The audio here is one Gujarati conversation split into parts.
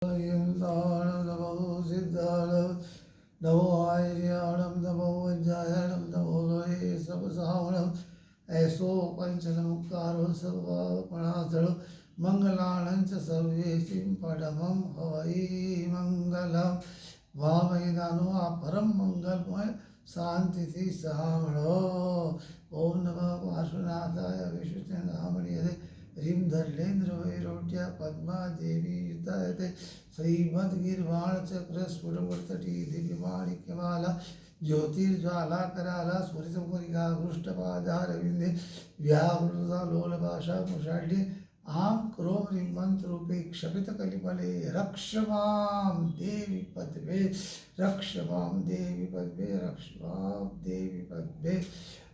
नमो सिद्धाणं नमो आर्याणं नमो वज्रायणं नमो लोहे सबसावणं ऐसो पंचनमुकारो सर्वपणाचलो मंगलाणं च सर्वेशिं परमं हवै मंगलम वामैदानो आ परम मंगलमय शांति सामणो ओम नमः पार्श्वनाथाय विष्णुचंद्रामणिये ह्रीं धर्लेन्द्र वैरोट्य पद्मा देवी युतायते श्रीमद्गिर्वाण चक्र स्फुरवर्तटी दिव्यमाणिक्यमाला ज्योतिर्ज्वाला कराला स्फुरितमुखरिका पृष्ठपादारविन्दे व्यावृता लोलभाषा मुषाढ्ये आं क्रों ह्रीं मंत्ररूपे क्षपितकलिमले रक्ष मां देवी पद्मे रक्ष मां देवी पद्मे रक्ष मां देवी पद्मे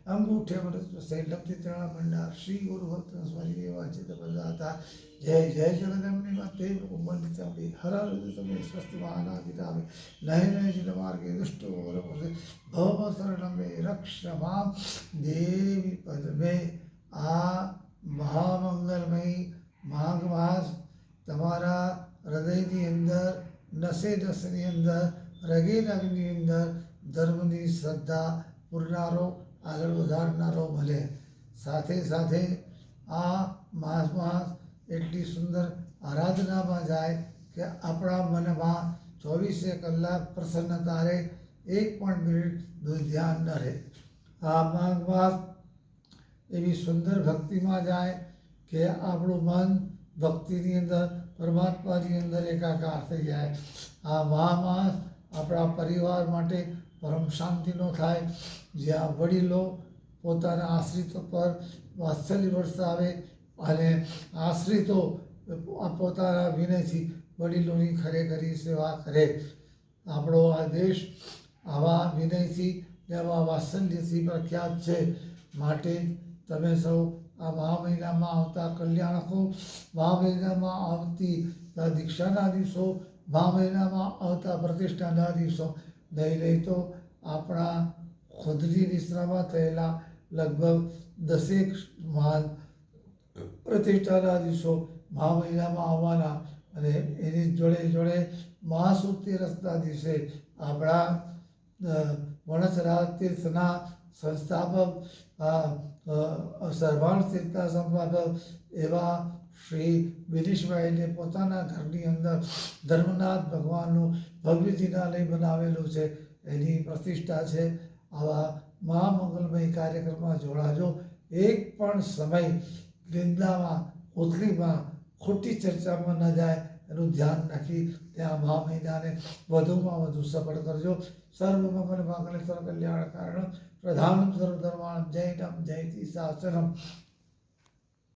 अंगूठे मृत से लब्धित्रणा भंडार श्री गुरु भक्त स्मरणीय वाचित प्रदाता जय जय जगदम्बे माते कुंभनित्यम्बे हर हृदय स्वस्ति महानागितावे नये नये जिन मार्गे दुष्ट और भव शरणं मे रक्ष मां देवी पद्मे आ મહામંગલમય માઘ માસ તમારા હૃદયની અંદર નસે નસની અંદર રગે રગની અંદર ધર્મની શ્રદ્ધા પૂરનારો આગળ વધારનારો મળે સાથે સાથે આ માસમાં એટલી સુંદર આરાધનામાં જાય કે આપણા મનમાં 24 કલાક પ્રસન્નતા રહે એક પણ મિનિટ ધ્યાન ન રહે આ માઘ માસ એવી સુંદર ભક્તિમાં જાય કે આપણું મન ભક્તિની અંદર પરમાત્માની અંદર એકાકાર થઈ જાય આ મહામાસ આપણા પરિવાર માટે પરમ શાંતિનો થાય જ્યાં વડીલો પોતાના આશ્રિતો પર વાત્સલ્ય વરસાવે અને આશ્રિતો પોતાના વિનયથી વડીલોની ખરેખરી સેવા કરે આપણો આ દેશ આવા વિનયથી ને આવા વાત્સલ્યથી પ્રખ્યાત છે માટે તમે સૌ આ મહા મહિનામાં આવતા કલ્યાણકો મહા મહિનામાં આવતી દીક્ષાના દિવસો મહા મહિનામાં આવતા પ્રતિષ્ઠાના દિવસો નહીં નહીં તો આપણા ખુદની નિશ્રામાં થયેલા લગભગ 10 મહાન પ્રતિષ્ઠાના દિવસો મહા મહિનામાં આવવાના અને એની જોડે જોડે મહાસુતેરસના દિવસે આપણા વણસરા તીર્થના સંસ્થાપક સર્વાણ તીર્થના સંસ્થાપક એવા શ્રી બિરીશભાઈને પોતાના ઘરની અંદર ધર્મનાથ ભગવાનનું ભવ્ય જિનાલય બનાવેલું છે એની પ્રતિષ્ઠા છે આવા મહામંગલમય કાર્યક્રમમાં જોડાજો એક પણ સમય નિંદામાં ઉથલીમાં ખોટી ચર્ચામાં ન જાય એનું ધ્યાન રાખી ત્યાં મહા મહિનાને વધુમાં વધુ સફળ કરજો સર્વ મંગલ માંગલ્ય સર્વ કલ્યાણ કારણ પ્રધાનમ સર્વધર્માણમ જય રામ જયતિ શાસનમ